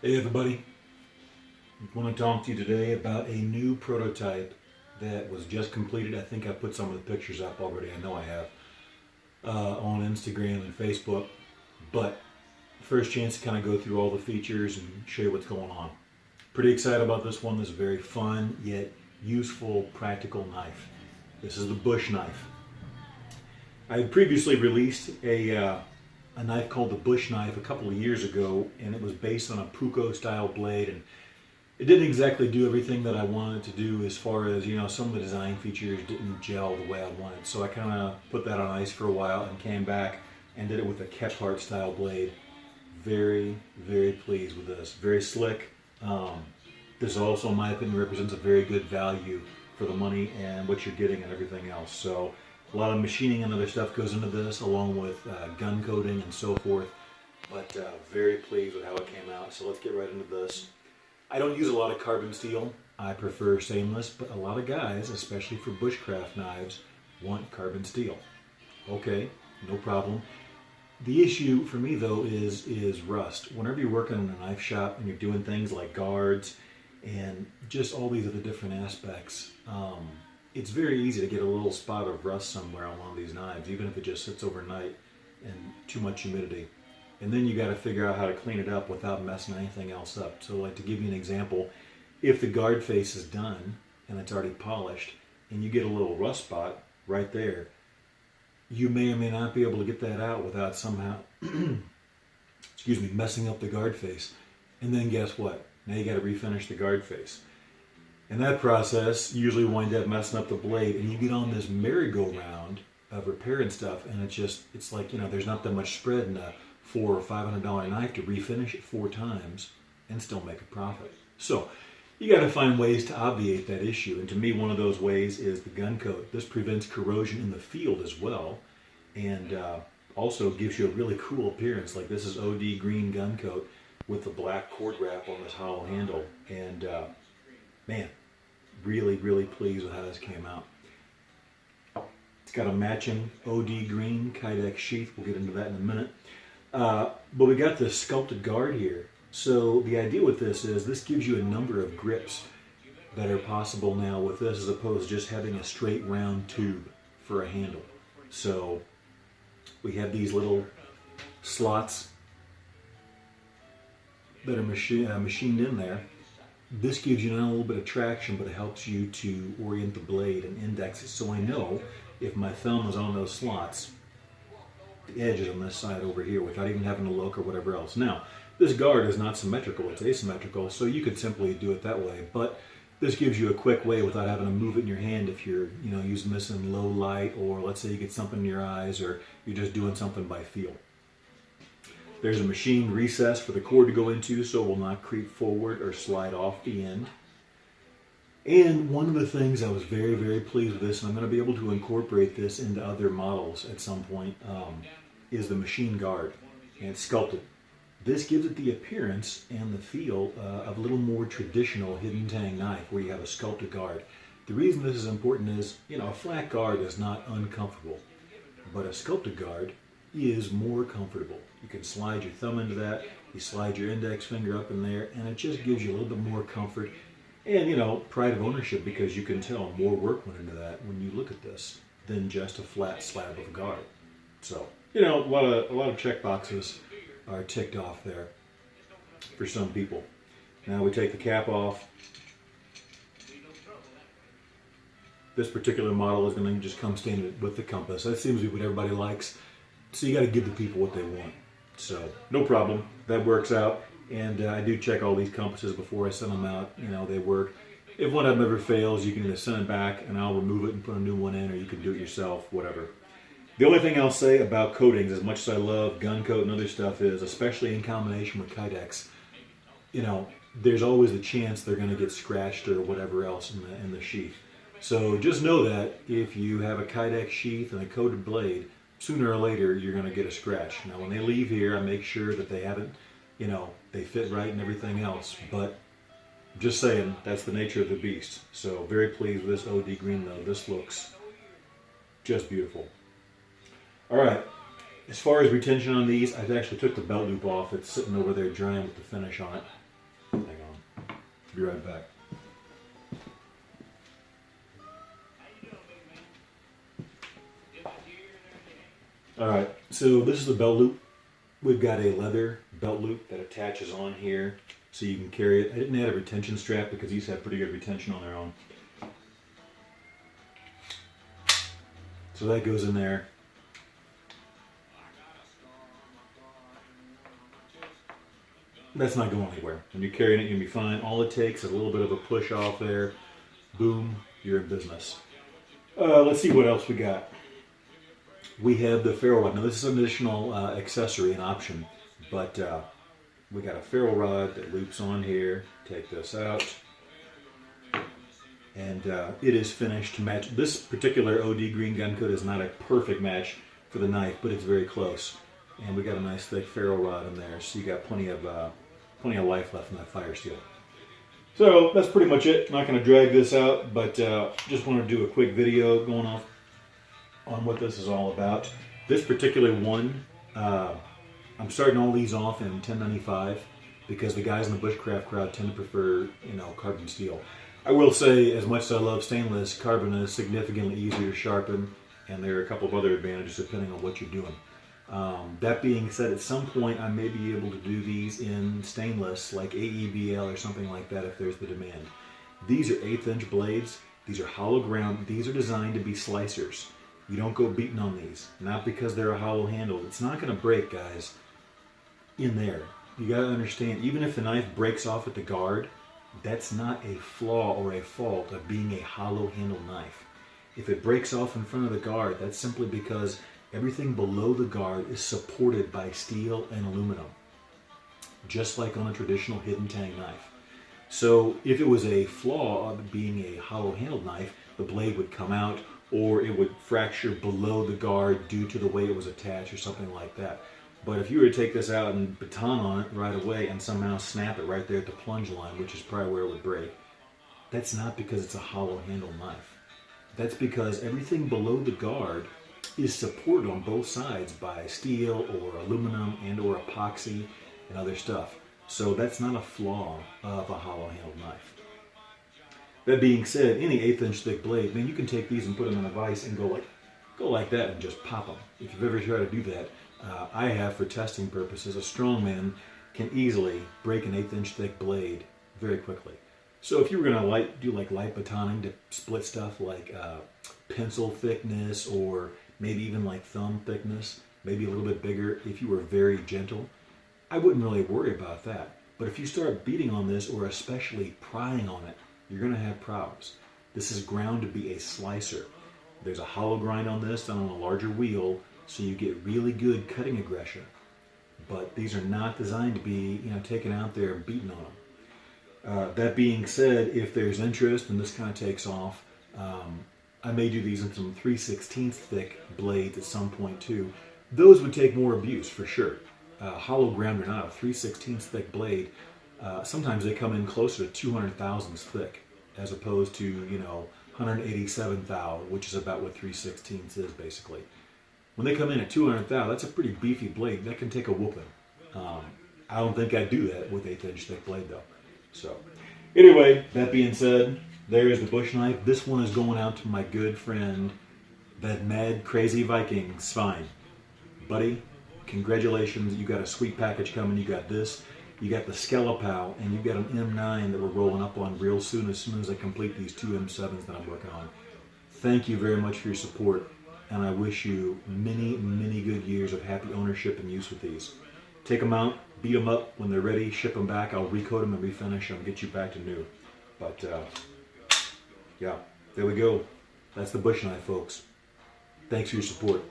Hey everybody, I want to talk to you today about a new prototype that was just completed. I think I put some of the pictures up already, I know I have, on Instagram and Facebook. But first chance to kind of go through all the features and show you what's going on. Pretty excited about this one. This is a very fun yet useful, practical knife. This is the B.U.S.H knife. I had previously released a knife called the B.U.S.H knife a couple of years ago, and it was based on a Puko style blade, and it didn't exactly do everything that I wanted to do as far as, some of the design features didn't gel the way I wanted. So I kind of put that on ice for a while and came back and did it with a Kephart style blade. Very, very pleased with this. Very slick. This also, in my opinion, represents a very good value for the money and what you're getting and everything else. So a lot of machining and other stuff goes into this, along with gun coating and so forth. But very pleased with how it came out. So let's get right into this. I don't use a lot of carbon steel. I prefer stainless, but a lot of guys, especially for bushcraft knives, want carbon steel. Okay, no problem. The issue for me though is rust. Whenever you're working in a knife shop and you're doing things like guards and just all these other different aspects, it's very easy to get a little spot of rust somewhere on one of these knives, even if it just sits overnight and too much humidity. And then you got to figure out how to clean it up without messing anything else up. So like, to give you an example, if the guard face is done and it's already polished and you get a little rust spot right there, you may or may not be able to get that out without somehow messing up the guard face. And then guess what? Now you got to refinish the guard face. And that process usually winds up messing up the blade, and you get on this merry-go-round of repairing stuff, and it's like, there's not that much spread in a $400 or $500 knife to refinish it 4 times and still make a profit. So you got to find ways to obviate that issue, and to me, one of those ways is the gun coat. This prevents corrosion in the field as well, and also gives you a really cool appearance. Like, this is OD green gun coat with the black cord wrap on this hollow handle, and man, really, really pleased with how this came out. It's got a matching OD green Kydex sheath. We'll get into that in a minute. But we got this sculpted guard here. So the idea with this is this gives you a number of grips that are possible now with this, as opposed to just having a straight round tube for a handle. So we have these little slots that are machined in there. This gives you not a little bit of traction, but it helps you to orient the blade and index it. So I know if my thumb is on those slots, the edge is on this side over here without even having to look or whatever else. Now, this guard is not symmetrical, it's asymmetrical, so you could simply do it that way. But this gives you a quick way without having to move it in your hand if you're, using this in low light, or let's say you get something in your eyes, or you're just doing something by feel. There's a machined recess for the cord to go into, so it will not creep forward or slide off the end. And one of the things I was very, very pleased with this, and I'm going to be able to incorporate this into other models at some point, is the machine guard, and it's sculpted. This gives it the appearance and the feel of a little more traditional hidden tang knife where you have a sculpted guard. The reason this is important is, a flat guard is not uncomfortable, but a sculpted guard is more comfortable. You can slide your thumb into that, you slide your index finger up in there, and it just gives you a little bit more comfort and, pride of ownership, because you can tell more work went into that when you look at this than just a flat slab of guard. So, a lot of check boxes are ticked off there for some people. Now we take the cap off. This particular model is going to just come standard with the compass. That seems to be what everybody likes. So you got to give the people what they want. So no problem, that works out. And I do check all these compasses before I send them out. They work. If one of them ever fails, you can either send it back and I'll remove it and put a new one in, or you can do it yourself, whatever. The only thing I'll say about coatings, as much as I love gun coat and other stuff, is, especially in combination with Kydex, there's always a chance they're going to get scratched or whatever else in the sheath. So just know that if you have a Kydex sheath and a coated blade, sooner or later you're going to get a scratch. Now when they leave here, I make sure that they haven't, they fit right and everything else. But just saying, that's the nature of the beast. So very pleased with this OD green though. This looks just beautiful. All right, as far as retention on these, I've actually took the belt loop off. It's sitting over there drying with the finish on it. Hang on. Be right back. Alright, so this is the belt loop. We've got a leather belt loop that attaches on here so you can carry it. I didn't add a retention strap because these have pretty good retention on their own. So that goes in there. That's not going anywhere. When you're carrying it, you're going to be fine. All it takes is a little bit of a push off there. Boom, you're in business. Let's see what else we got. We have the ferrule rod. Now this is an additional accessory, an option, but we got a ferrule rod that loops on here. Take this out, and it is finished to match. This particular OD green gun coat is not a perfect match for the knife, but it's very close. And we got a nice thick ferrule rod in there, so you got plenty of life left in that fire steel. So that's pretty much it. Not going to drag this out, but just want to do a quick video going off on what this is all about. This particular one, I'm starting all these off in 1095 because the guys in the bushcraft crowd tend to prefer, carbon steel. I will say, as much as I love stainless, carbon is significantly easier to sharpen, and there are a couple of other advantages depending on what you're doing. That being said, at some point I may be able to do these in stainless, like AEBL or something like that if there's the demand. These are 1/8 inch blades. These are hollow ground. These are designed to be slicers. You don't go beating on these, not because they're a hollow handle. It's not going to break, guys, in there. You got to understand, even if the knife breaks off at the guard, that's not a flaw or a fault of being a hollow handle knife. If it breaks off in front of the guard, that's simply because everything below the guard is supported by steel and aluminum, just like on a traditional hidden tang knife. So if it was a flaw of being a hollow handled knife, the blade would come out, or it would fracture below the guard due to the way it was attached or something like that. But if you were to take this out and baton on it right away and somehow snap it right there at the plunge line, which is probably where it would break, that's not because it's a hollow handle knife. That's because everything below the guard is supported on both sides by steel or aluminum and or epoxy and other stuff. So that's not a flaw of a hollow handled knife. That being said, any 1/8 inch thick blade, man, you can take these and put them in a vise and go like that and just pop them. If you've ever tried to do that, I have for testing purposes. A strong man can easily break an 1/8 inch thick blade very quickly. So if you were going to do like light batoning to split stuff like pencil thickness or maybe even like thumb thickness, maybe a little bit bigger, if you were very gentle, I wouldn't really worry about that. But if you start beating on this or especially prying on it, you're going to have problems. This is ground to be a slicer. There's a hollow grind on this done on a larger wheel, so you get really good cutting aggression. But these are not designed to be, taken out there and beaten on them. That being said, if there's interest and this kind of takes off, I may do these in some 3/16 thick blades at some point too. Those would take more abuse for sure. Hollow ground or not, a 3/16 thick blade, sometimes they come in closer to 200 thousandths thick, as opposed to 187 thou, which is about what 3/16 is basically. When they come in at 200 thou, that's a pretty beefy blade. That can take a whooping. I don't think I'd do that with 1/8 inch thick blade though. So, anyway, that being said, there is the bush knife. This one is going out to my good friend, that mad crazy Viking, Svein. Buddy, congratulations. You got a sweet package coming. You got this. You got the Skelepow, and you got an M9 that we're rolling up on real soon as I complete these 2 M7s that I'm working on. Thank you very much for your support, and I wish you many, many good years of happy ownership and use with these. Take them out, beat them up. When they're ready, ship them back. I'll recoat them and refinish them, get you back to new. But, yeah, there we go. That's the bush knife, folks. Thanks for your support.